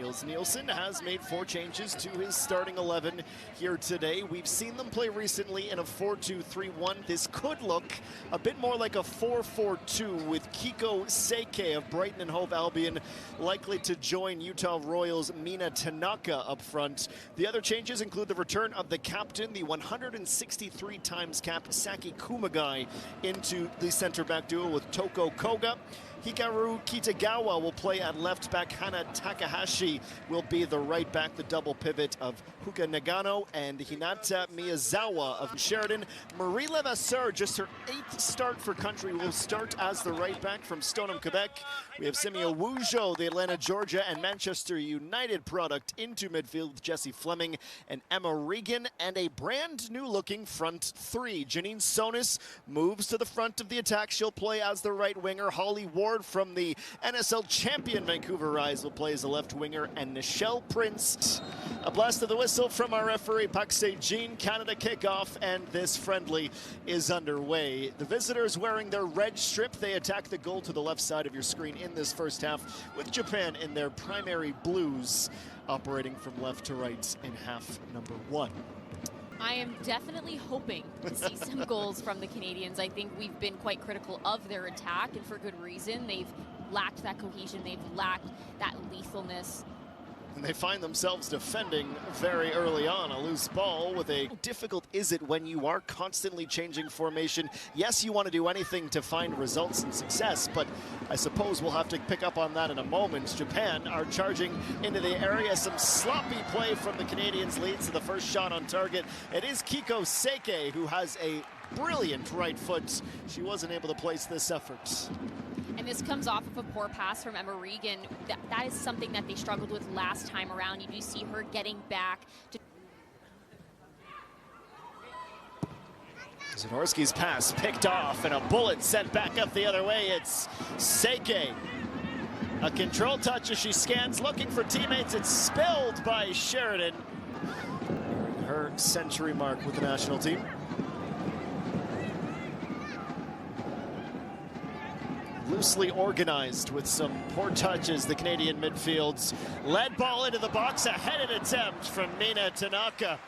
Niels Nielsen has made 4 changes to his starting 11 here today. We've seen them play recently in a 4-2-3-1. This could look a bit more like a 4-4-2 with Kiko Seike of Brighton and Hove Albion likely to join Utah Royals' Mina Tanaka up front. The other changes include the return of the captain, the 163 times capped Saki Kumagai, into the center back duo with Toko Koga. Hikaru Kitagawa will play at left back. Hana Takahashi will be the right back, the double pivot of Huka Nagano and Hinata Miyazawa of Sheridan. Marie Levasseur, just her 8th start for country, will start as the right back from Stoneham, Quebec. We have Simia Wujo, the Atlanta, Georgia and Manchester United product, into midfield with Jessie Fleming and Emma Regan, and a brand new looking front 3. Janine Sonis moves to the front of the attack. She'll play as the right winger. Holly Ward from the NSL champion Vancouver Rise will play as a left winger, and Nichelle Prince. A blast of the whistle from our referee Pak Se-jin. Canada kickoff, and this friendly is underway. The visitors wearing their red strip. They attack the goal to the left side of your screen in this first half, with Japan in their primary blues, operating from left to right in half number 1. I am definitely hoping to see some goals from the Canadians. I think we've been quite critical of their attack, and for good reason. They've lacked that cohesion, they've lacked that lethalness. And they find themselves defending very early on. A loose ball with a... How difficult is it when you are constantly changing formation? Yes, you want to do anything to find results and success, but I suppose we'll have to pick up on that in a moment. Japan are charging into the area. Some sloppy play from the Canadians leads to the first shot on target. It is Kiko Seike who has a brilliant right foot. She wasn't able to place this effort. And this comes off of a poor pass from Emma Regan. That is something that they struggled with last time around. You do see her getting back to... Zanorski's pass picked off and a bullet sent back up the other way. It's Seike. A control touch as she scans, looking for teammates. It's spilled by Sheridan. Her century mark with the national team. Loosely organized with some poor touches, the Canadian midfields. Led ball into the box, a headed attempt from Mina Tanaka.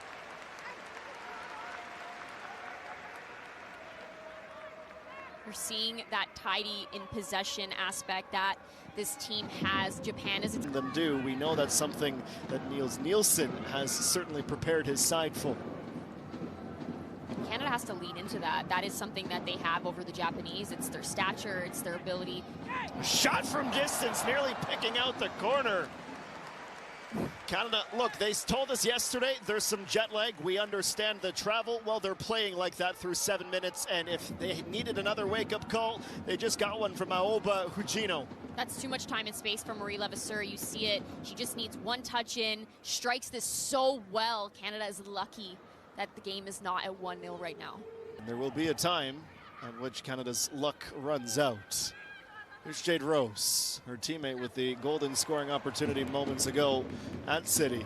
We're seeing that tidy in possession aspect that this team has. Japan is... Them do. We know that's something that Niels Nielsen has certainly prepared his side for. Canada has to lean into that. That is something that they have over the Japanese. It's their stature, it's their ability. Shot from distance, nearly picking out the corner. Canada, look, they told us yesterday there's some jet lag. We understand the travel. Well, they're playing like that through 7 minutes, and if they needed another wake-up call, they just got one from Aoba Hujino. That's too much time and space for Marie Levasseur. You see it. She just needs one touch in, strikes this so well. Canada is lucky that the game is not at 1-0 right now. There will be a time at which Canada's luck runs out. Here's Jade Rose, her teammate with the golden scoring opportunity moments ago at City.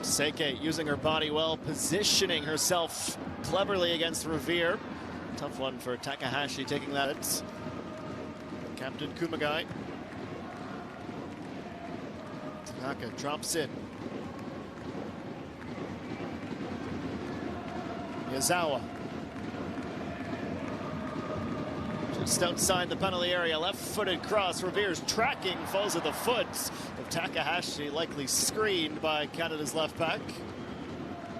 Seike using her body well, positioning herself cleverly against Revere. Tough one for Takahashi taking that. Captain Kumagai. Tanaka drops in. Yazawa. Just outside the penalty area, left-footed cross. Revere's tracking, falls at the foot of Takahashi, likely screened by Canada's left back.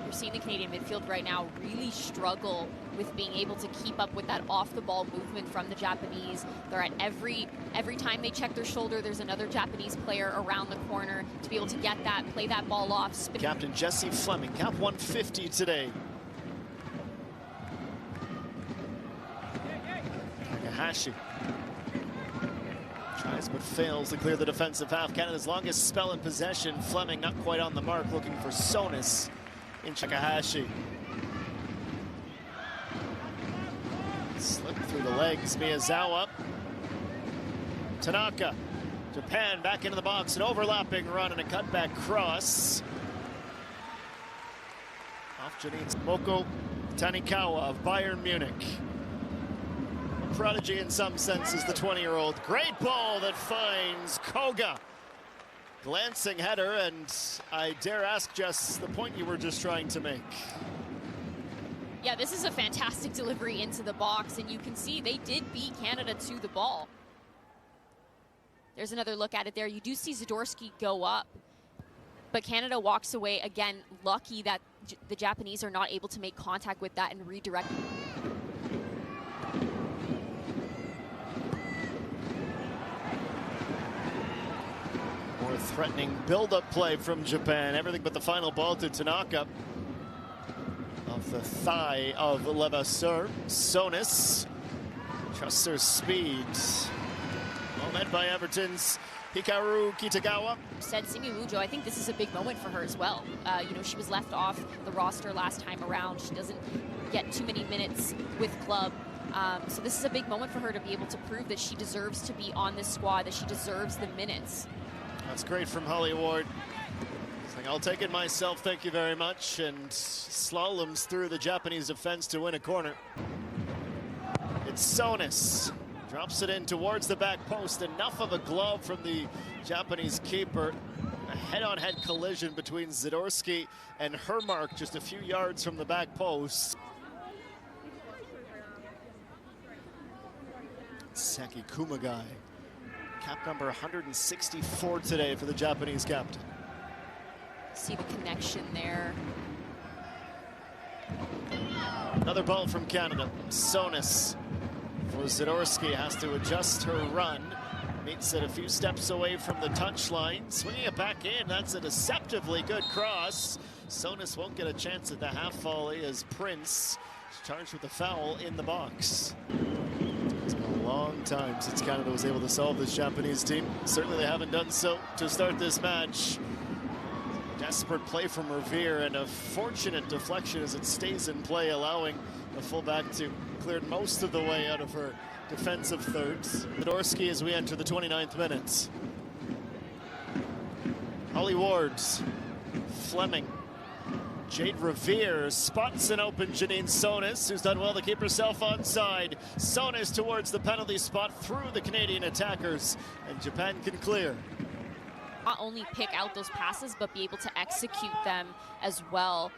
You're seeing the Canadian midfield right now really struggle with being able to keep up with that off-the-ball movement from the Japanese. They're at every time they check their shoulder, there's another Japanese player around the corner to be able to get that, play that ball off. Captain Jessie Fleming, cap 150 today. Takahashi tries but fails to clear the defensive half. Canada's longest spell in possession. Fleming not quite on the mark, looking for Sonis in Takahashi. Slipped through the legs, Miyazawa. Tanaka. Japan back into the box, an overlapping run and a cutback cross. Off Janine's Moko Tanikawa of Bayern Munich. prodigy in some senses, the 20-year-old. Great ball that finds Koga. Glancing header, and I dare ask Jess the point you were just trying to make. Yeah, this is a fantastic delivery into the box, and you can see they did beat Canada to the ball. There's another look at it there. You do see Zadorsky go up, but Canada walks away, again, lucky that the Japanese are not able to make contact with that and redirect. More threatening build-up play from Japan. Everything but the final ball to Tanaka. Off the thigh of Levasseur. Sonis trusts her speed. Well met by Everton's Hikaru Kitagawa. Said Simi Wujo, I think this is a big moment for her as well. You know, she was left off the roster last time around. She doesn't get too many minutes with club. So this is a big moment for her to be able to prove that she deserves to be on this squad, that she deserves the minutes. That's great from Holly Ward. Saying, I'll take it myself, thank you very much. And slaloms through the Japanese defense to win a corner. It's Sonis. Drops it in towards the back post. Enough of a glove from the Japanese keeper. A head-on-head collision between Zadorsky and Hermark just a few yards from the back post. Seki Kumagai. Cap number 164 today for the Japanese captain. See the connection there. Another ball from Canada. Sonis. For Zadorsky has to adjust her run. Meets it a few steps away from the touchline. Swinging it back in. That's a deceptively good cross. Sonis won't get a chance at the half volley as Prince is charged with a foul in the box. It's been a long time since Canada was able to solve this Japanese team. Certainly they haven't done so to start this match. Desperate play from Revere and a fortunate deflection as it stays in play, allowing the fullback to clear most of the way out of her defensive thirds. Zadorsky as we enter the 29th minute. Holly Ward, Fleming. Jade Revere spots an open Janine Sonis, who's done well to keep herself onside. Sonis towards the penalty spot through the Canadian attackers, and Japan can clear. Not only pick out those passes, but be able to execute them as well.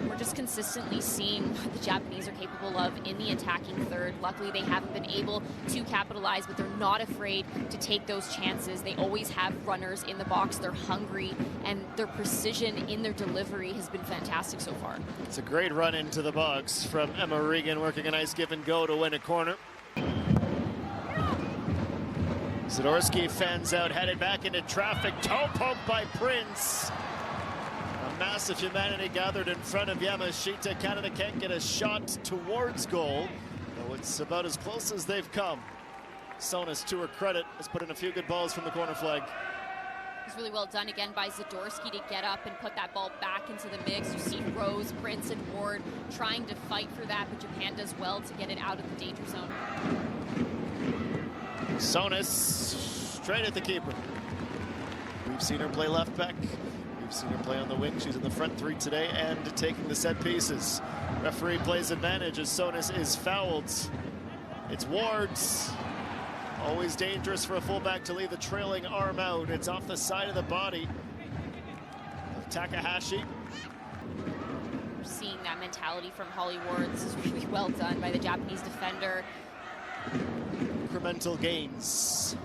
We're just consistently seeing what the Japanese are capable of in the attacking third. Luckily, they haven't been able to capitalize, but they're not afraid to take those chances. They always have runners in the box. They're hungry, and their precision in their delivery has been fantastic so far. It's a great run into the box from Emma Regan, working a nice give and go to win a corner. Zadorsky fans out, headed back into traffic. Toe poke by Prince. A massive humanity gathered in front of Yamashita. Canada can't get a shot towards goal, though it's about as close as they've come. Sonis, to her credit, has put in a few good balls from the corner flag. It's really well done again by Zadorsky to get up and put that ball back into the mix. You see Rose, Prince, and Ward trying to fight for that, but Japan does well to get it out of the danger zone. Sonis straight at the keeper. We've seen her play left back. We've seen her play on the wing. She's in the front three today and taking the set pieces. Referee plays advantage as Sonis is fouled. It's Ward's. Always dangerous for a fullback to leave the trailing arm out. It's off the side of the body of Takahashi. Seeing that mentality from Holly Ward. This is really well done by the Japanese defender. Incremental gains.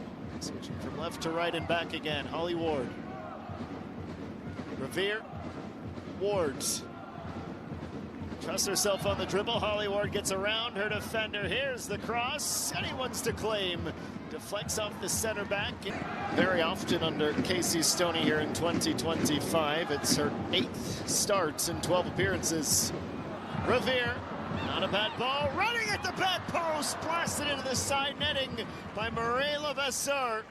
Switching from left to right and back again. Holly Ward. Revere. Ward. Trusts herself on the dribble. Holly Ward gets around her defender. Here's the cross. Anyone's to claim. Deflects off the center back. Very often under Casey Stoney here in 2025. It's her 8th start in 12 appearances. Revere. Not a bad ball. Running at the back post. Blasted into the side netting by Marie Levasseur.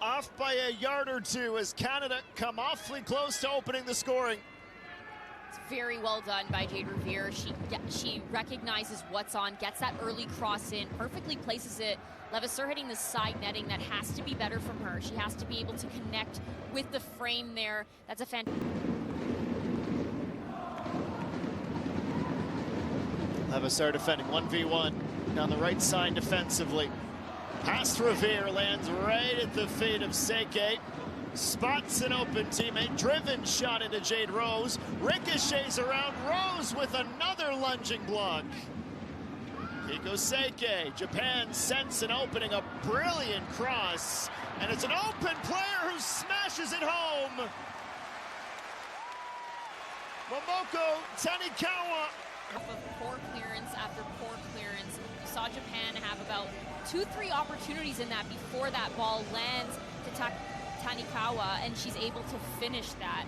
Off by a yard or two as Canada come awfully close to opening the scoring. It's very well done by Jade Revere. She recognizes what's on, gets that early cross in, perfectly places it. Levasseur hitting the side netting. That has to be better from her. She has to be able to connect with the frame there. That's a fantastic. Levasseur defending 1v1 down the right side defensively. Past Revere lands right at the feet of Seike. Spots an open teammate. Driven shot into Jade Rose. Ricochets around. Rose with another lunging block. Kiko Seike. Japan sense an opening. A brilliant cross. And it's an open player who smashes it home. Momoko Tanikawa. Of poor clearance after poor clearance. You saw Japan have about 2-3 opportunities in that before that ball lands to Tanikawa, and she's able to finish that.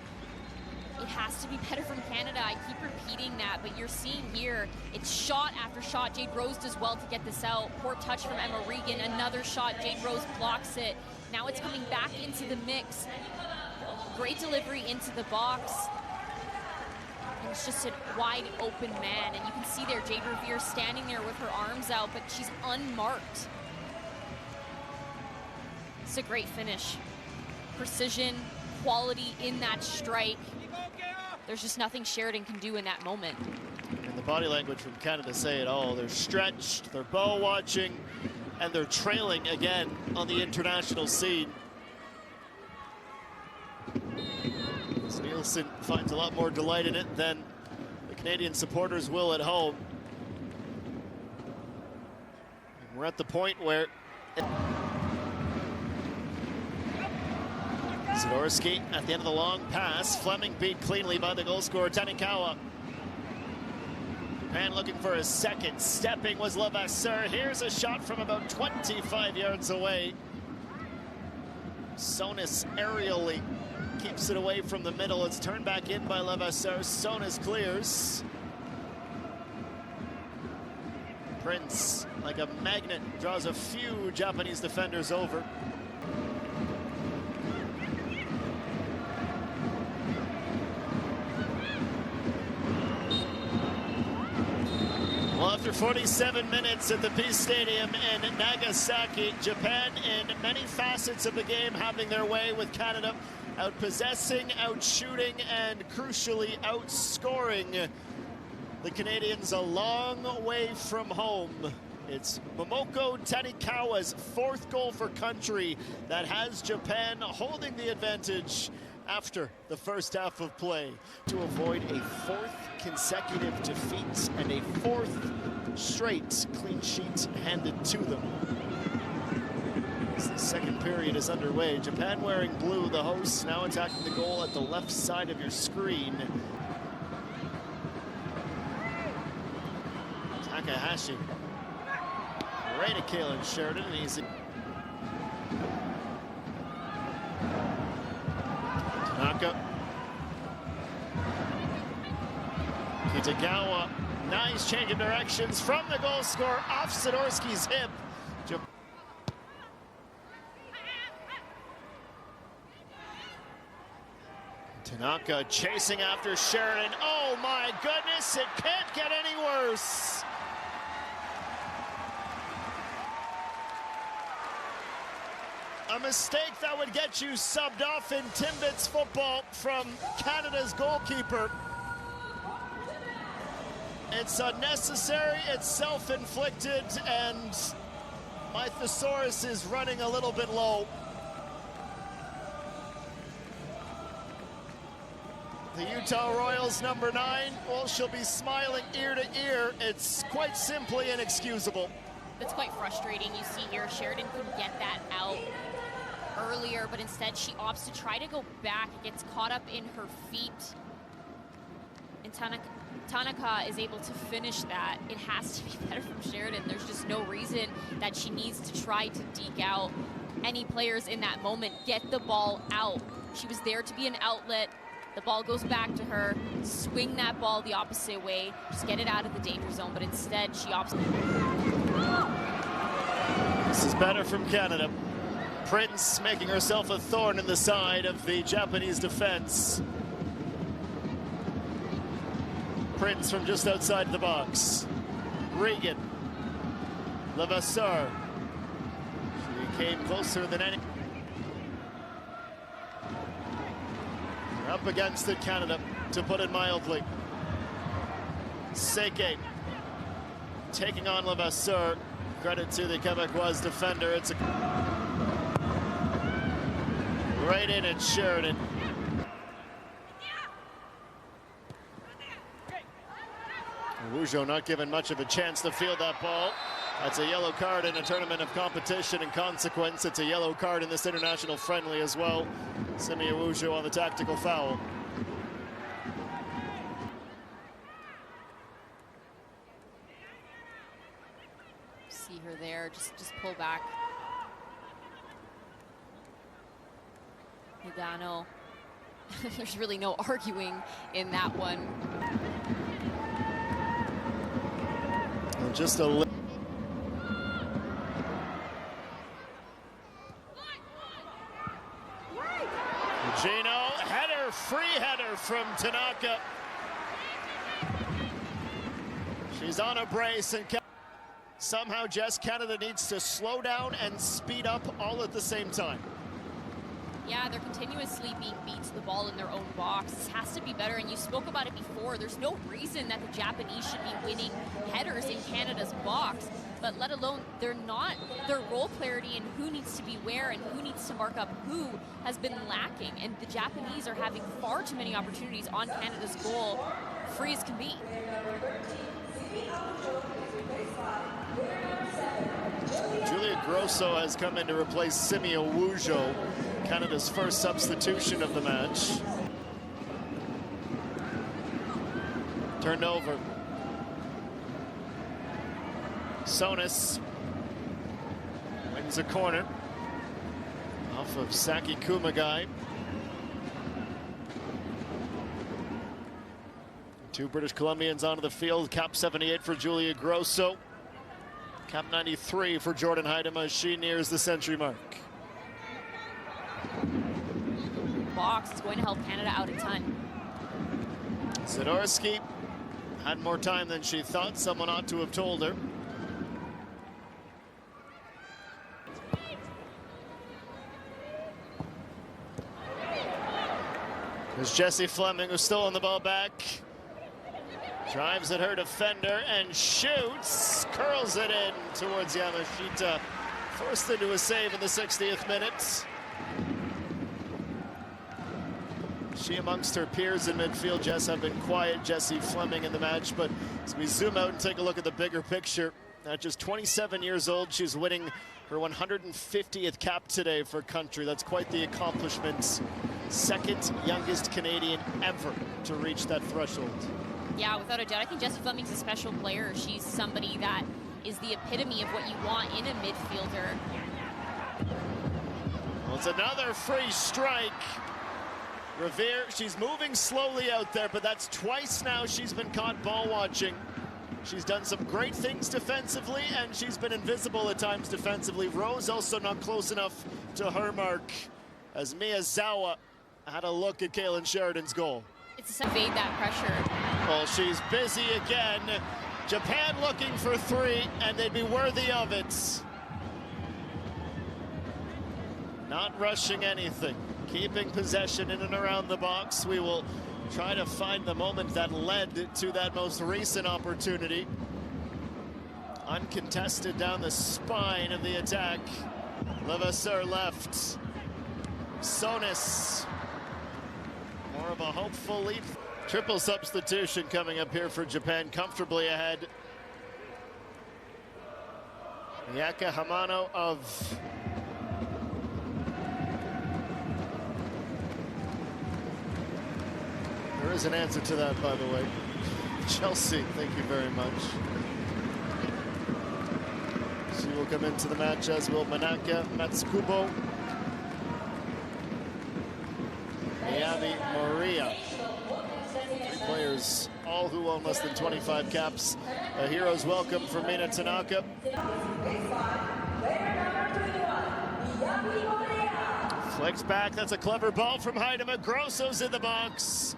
It has to be better from Canada. I keep repeating that, but you're seeing here, it's shot after shot. Jade Rose does well to get this out. Poor touch from Emma Regan. Another shot. Jade Rose blocks it. Now it's coming back into the mix. Great delivery into the box. And it's just a wide open man, and you can see there Jade Revere standing there with her arms out, but she's unmarked. It's a great finish. Precision, quality in that strike. There's just nothing Sheridan can do in that moment. And the body language from Canada say it all. They're stretched, they're bow watching, and they're trailing again on the international scene. Nielsen finds a lot more delight in it than the Canadian supporters will at home. And we're at the point where Zadorsky at the end of the long pass. Fleming beat cleanly by the goal scorer Tanikawa. And looking for a second. Stepping was Levasseur. Here's a shot from about 25 yards away. Sonis aerially keeps it away from the middle. It's turned back in by Levasseur. Sonis clears. Prince, like a magnet, draws a few Japanese defenders over. Well, after 47 minutes at the Peace Stadium in Nagasaki, Japan in many facets of the game having their way with Canada out-possessing, out-shooting, and crucially outscoring the Canadians a long way from home. It's Momoko Tanikawa's fourth goal for country that has Japan holding the advantage after the first half of play to avoid a fourth consecutive defeat and a fourth straight clean sheet handed to them. As the second period is underway, Japan wearing blue, the hosts now attacking the goal at the left side of your screen. Takahashi, right at Kaylin Sheridan, and he's Tanaka. Kitagawa, nice change of directions from the goal scorer off Zadorsky's hip. Tanaka chasing after Sheridan. Oh my goodness, it can't get any worse. A mistake that would get you subbed off in Timbits football from Canada's goalkeeper. It's unnecessary, it's self-inflicted, and my thesaurus is running a little bit low. The Utah Royals number 9, well, she'll be smiling ear to ear. It's quite simply inexcusable. It's quite frustrating. You see here, Sheridan could get that out earlier, but instead she opts to try to go back. It gets caught up in her feet. And Tanaka is able to finish that. It has to be better from Sheridan. There's just no reason that she needs to try to deke out any players in that moment. Get the ball out. She was there to be an outlet. The ball goes back to her. Swing that ball the opposite way. Just get it out of the danger zone, but instead she opts. This is better from Canada. Prince making herself a thorn in the side of the Japanese defense. Prince from just outside the box. Regan. Levasseur. She came closer than any. They're up against it, Canada, to put it mildly. Seike. taking on Levasseur. Credit to the Quebecois defender. It's a right in at Sheridan. Rougeau not given much of a chance to field that ball. That's a yellow card in a tournament of competition. In consequence, it's a yellow card in this international friendly as well. Simi Rougeau on the tactical foul. See her there, just pull back. Nagano. There's really no arguing in that one. Just a little. Gino, header, free header from Tanaka. She's on a brace, and somehow Jess, Canada needs to slow down and speed up all at the same time. Yeah, they're continuously being beat to the ball in their own box. This has to be better, and you spoke about it before. There's no reason that the Japanese should be winning headers in Canada's box, but let alone they're not. Their role clarity and who needs to be where and who needs to mark up who has been lacking, and the Japanese are having far too many opportunities on Canada's goal, free as can be. Julia Grosso has come in to replace Simi Rougeau, Canada's first substitution of the match. Turned over. Sonis wins a corner off of Saki Kumagai. Two British Columbians onto the field. Cap 78 for Julia Grosso. Cap 93 for Jordan Heidema as she nears the century mark. Box is going to help Canada out a ton. Zadorski had more time than she thought. Someone ought to have told her. There's Jessie Fleming, who's still on the ball back. Drives at her defender and shoots. Curls it in towards Yamashita. Forced into a save in the 60th minute. She amongst her peers in midfield, Jess, have been quiet. Jessie Fleming in the match, but as we zoom out and take a look at the bigger picture, at just 27 years old, she's winning her 150th cap today for country. That's quite the accomplishment. Second youngest Canadian ever to reach that threshold. Yeah, without a doubt. I think Jessie Fleming's a special player. She's somebody that is the epitome of what you want in a midfielder. Well, it's another free strike. Revere, she's moving slowly out there, but that's twice now she's been caught ball watching. She's done some great things defensively, and she's been invisible at times defensively. Rose also not close enough to her mark, as Miyazawa had a look at Kaylin Sheridan's goal. It's to evade that pressure. Well, she's busy again. Japan looking for three, and they'd be worthy of it. Not rushing anything. Keeping possession in and around the box. We will try to find the moment that led to that most recent opportunity. Uncontested down the spine of the attack. Levasseur left. Sonis. More of a hopeful lead. Triple substitution coming up here for Japan, comfortably ahead. Miyaka Hamano of There is an answer to that, by the way. Chelsea, thank you very much. She will come into the match, as will Manaka Matsukubo. Miyabi Moria. Three players, all who own less than 25 caps. A hero's welcome for Mina Tanaka. Flicks back, that's a clever ball from Heidema. Grosso's in the box.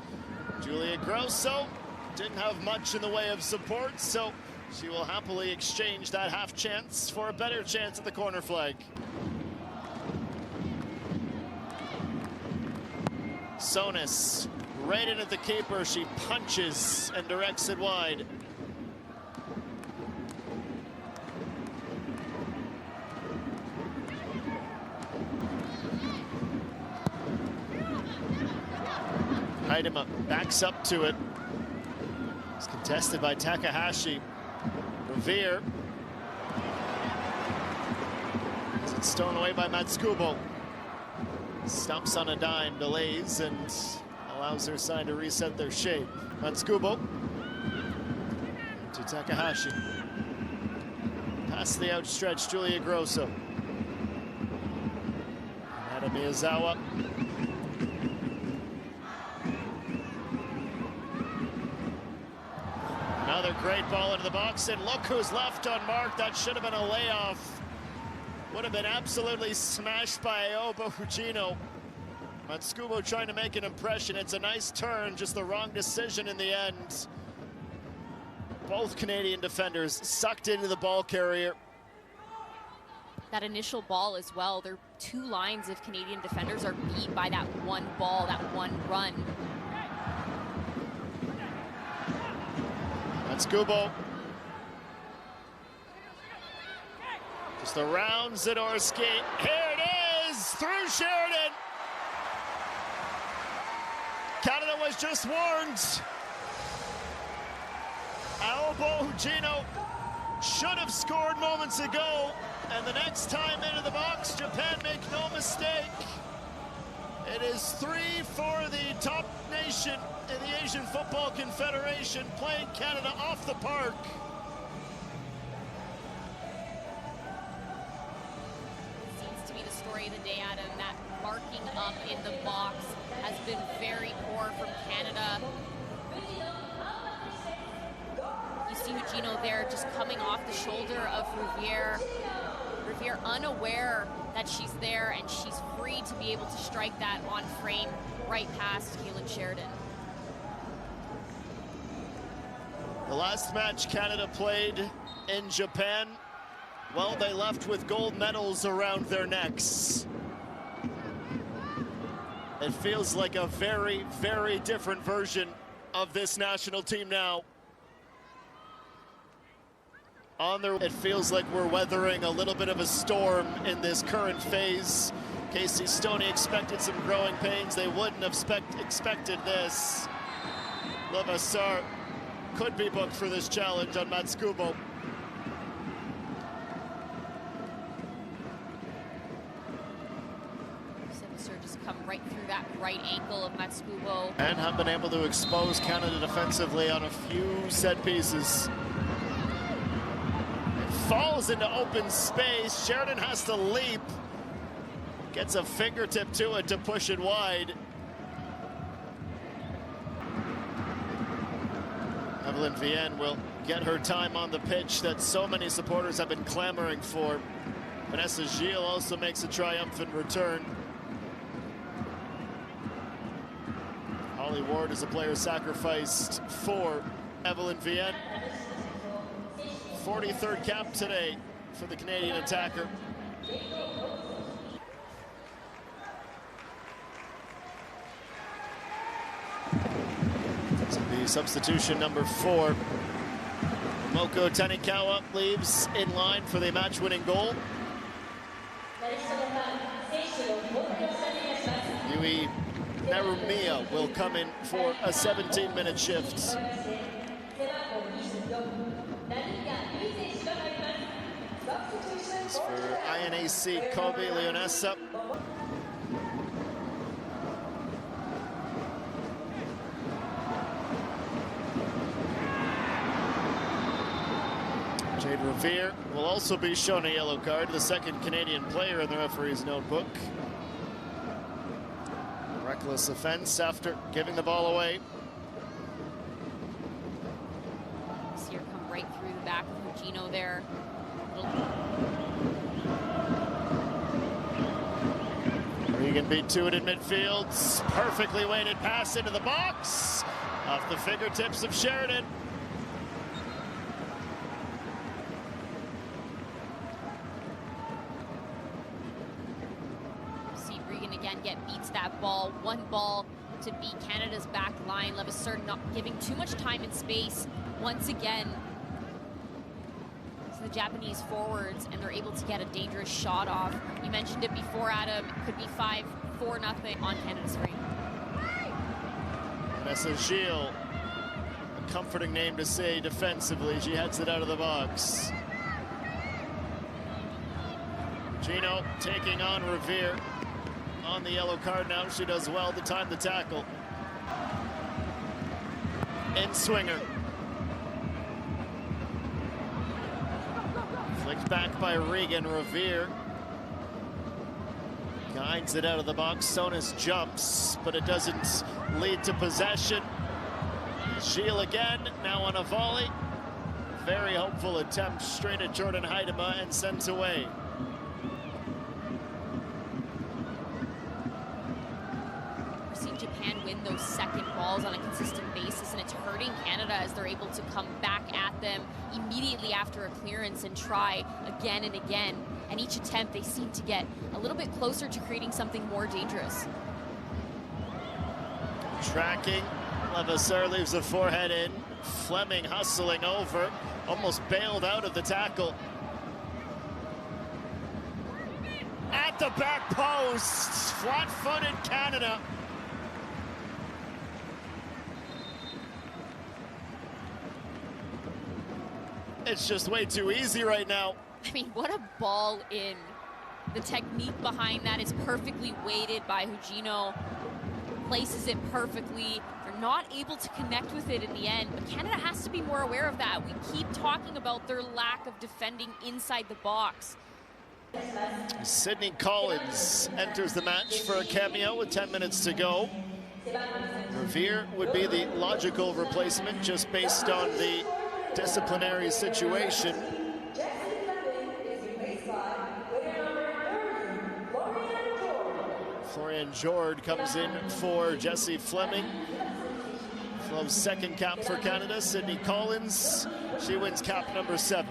Julia Grosso didn't have much in the way of support, so she will happily exchange that half chance for a better chance at the corner flag. Sonis right in at the keeper. She punches and directs it wide. Haidama backs up to it. It's contested by Takahashi. Revere. It's stolen away by Matsukubo. Stumps on a dime, delays, and allows their side to reset their shape. Matsukubo to Takahashi. Past the outstretched Julia Grosso. Nada Miyazawa. Another great ball into the box, and look who's left unmarked. That should have been a layoff. Would have been absolutely smashed by Aoba Fujino. Matsukubo trying to make an impression. It's a nice turn, just the wrong decision in the end. Both Canadian defenders sucked into the ball carrier. That initial ball as well, their two lines of Canadian defenders are beat by that one ball, that one run. Matsukubo. Just around Zadorsky. Here it is, through Sheridan. Canada was just warned. Aoba Fujino should have scored moments ago. And the next time into the box, Japan make no mistake. It is 3 for the top nation in the Asian Football Confederation, playing Canada off the park. Seems to be the story of the day, Adam. That marking up in the box has been very poor from Canada. You see Fujino there just coming off the shoulder of Revere. Revere unaware that she's there, and she's free to be able to strike that on frame right past Kaylin Sheridan. The last match Canada played in Japan, well, they left with gold medals around their necks. It feels like a very, very different version of this national team now. It feels like we're weathering a little bit of a storm in this current phase. Casey Stoney expected some growing pains. They wouldn't have expected this. Levasseur could be booked for this challenge on Matsukubo. Levasseur just come right through that right ankle of Matsukubo. And have been able to expose Canada defensively on a few set pieces. Falls into open space. Sheridan has to leap. Gets a fingertip to it to push it wide. Evelyn Vienne will get her time on the pitch that so many supporters have been clamoring for. Vanessa Gilles also makes a triumphant return. Holly Ward is a player sacrificed for Evelyn Vienne. 43rd cap today for the Canadian attacker. So the substitution number 4. Moko Tanikawa leaves in line for the match-winning goal. Yui Narumiya will come in for a 17-minute shift. For INAC Kobe Leonessa. Jade Revere will also be shown a yellow card, the second Canadian player in the referee's notebook. Reckless offense after giving the ball away. See her come right through the back of Fujino there. Regan beat to it in midfield. Perfectly weighted pass into the box. Off the fingertips of Sheridan. See Regan again beats that ball. One ball to beat Canada's back line. Levasseur not giving too much time and space once again. The Japanese forwards, and they're able to get a dangerous shot off. You mentioned it before, Adam. It could be 5-4-0 on Canada's free. Vanessa Gilles, a comforting name to say defensively. She heads it out of the box. Gino taking on Revere on the yellow card now. She does well to time the tackle. In swinger. Flicked back by Regan. Revere guides it out of the box. Sonis jumps, but it doesn't lead to possession. Gilles again, now on a volley. Very hopeful attempt straight at Jordan Heidema and sent away. We're seeing Japan win those second balls on a consistent basis, and it's hurting Canada as they're able to come back at them immediately after a clearance and try again and again. And each attempt, they seem to get a little bit closer to creating something more dangerous. Tracking, Levasseur leaves the forehead in. Fleming hustling over, almost bailed out of the tackle. At the back post, flat-footed Canada. It's just way too easy right now. I mean, what a ball in. The technique behind that is perfectly weighted by Hugino. Places it perfectly. They're not able to connect with it in the end, but Canada has to be more aware of that. We keep talking about their lack of defending inside the box. Sydney Collins enters the match for a cameo with 10 minutes to go. Revere would be the logical replacement just based on the disciplinary situation. Florian Jord comes in for Jessie Fleming. Flo's second cap for Canada. Sydney Collins, she wins cap number 7.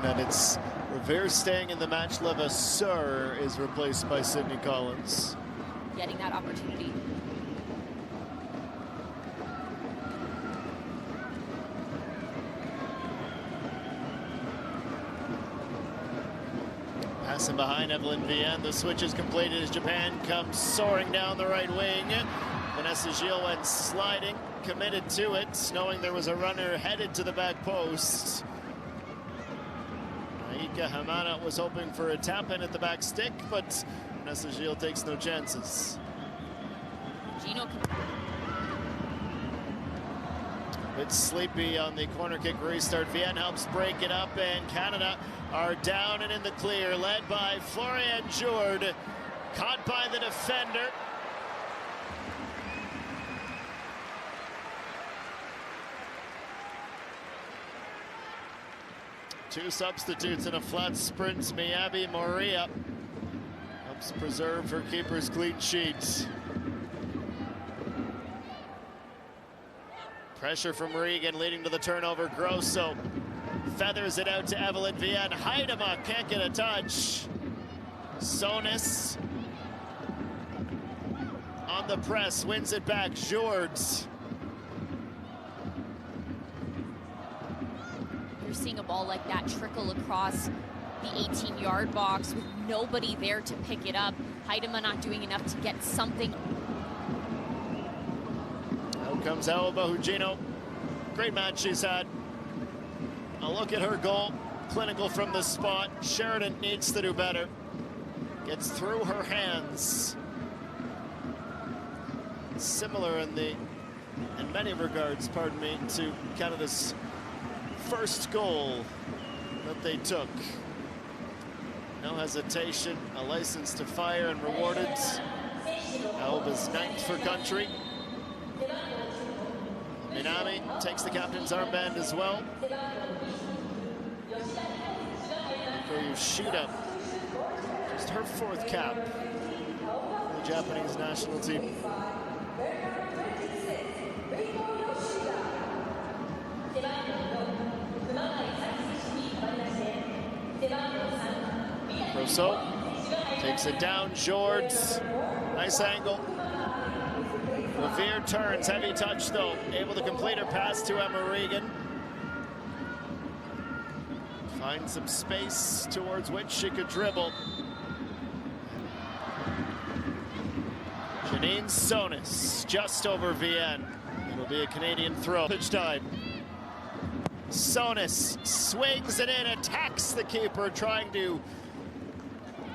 That it's Revere staying in the match. Levasseur is replaced by Sydney Collins. Getting that opportunity. Passing behind Evelyn Vienne. The switch is completed as Japan comes soaring down the right wing. Vanessa Gilles went sliding, committed to it, knowing there was a runner headed to the back post. Aika Hamada was hoping for a tap in at the back stick, but Vanessa Gilles takes no chances. Gino can... Bit sleepy on the corner kick restart. Vienne helps break it up, and Canada are down and in the clear, led by Florian Jord, caught by the defender. Two substitutes in a flat sprint. Miyabi Moria helps preserve her keeper's clean sheet. Pressure from Regan leading to the turnover. Grosso feathers it out to Evelyn Vienne. Heidema can't get a touch. Sonis on the press, wins it back. Jords. You're seeing a ball like that trickle across the 18-yard box with nobody there to pick it up. Heidema not doing enough to get something. Out comes Alba Hugino. Great match she's had. A look at her goal. Clinical from the spot. Sheridan needs to do better. Gets through her hands. Similar in many regards, pardon me, to Canada's first goal that they took. No hesitation, a license to fire and rewarded. Alba's 9th for country. Minami takes the captain's armband as well. For Yoshida, just her 4th cap for the Japanese national team. Rousseau takes it down. Jords, nice angle. Revere turns, heavy touch though. Able to complete her pass to Emma Regan. Find some space towards which she could dribble. Janine Sonis just over Vienne. It'll be a Canadian throw. Pitch time. Sonis swings it in, attacks the keeper, trying to,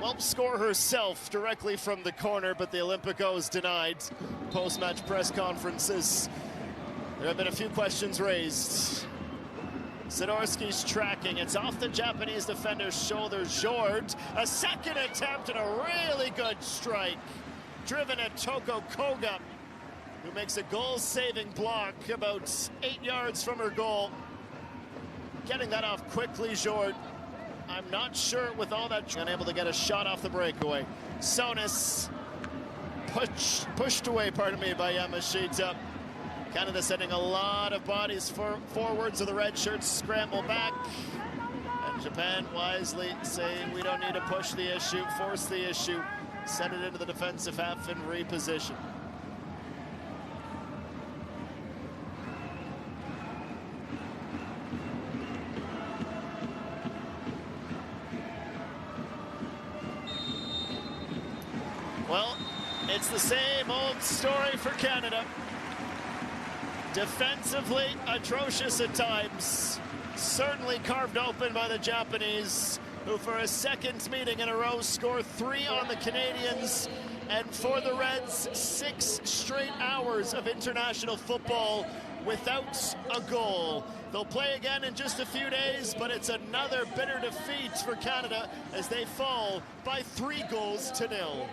well, score herself directly from the corner, but the Olympicos denied. Post-match press conferences, there have been a few questions raised. Sidorski's tracking. It's off the Japanese defender's shoulder. Jord, a second attempt and a really good strike. Driven at Toko Koga, who makes a goal-saving block about 8 yards from her goal. Getting that off quickly, Jord. I'm not sure with all that, unable to get a shot off the breakaway. Sonis pushed away, pardon me, by Yamashita. Canada sending a lot of bodies forwards of the red shirts, scramble back. And Japan wisely saying we don't need to push the issue, force the issue, send it into the defensive half and reposition. Well, it's the same old story for Canada. Defensively atrocious at times, certainly carved open by the Japanese, who for a second meeting in a row score 3 on the Canadians, and for the Reds 6 straight hours of international football without a goal. They'll play again in just a few days, but it's another bitter defeat for Canada as they fall by 3 goals to 0.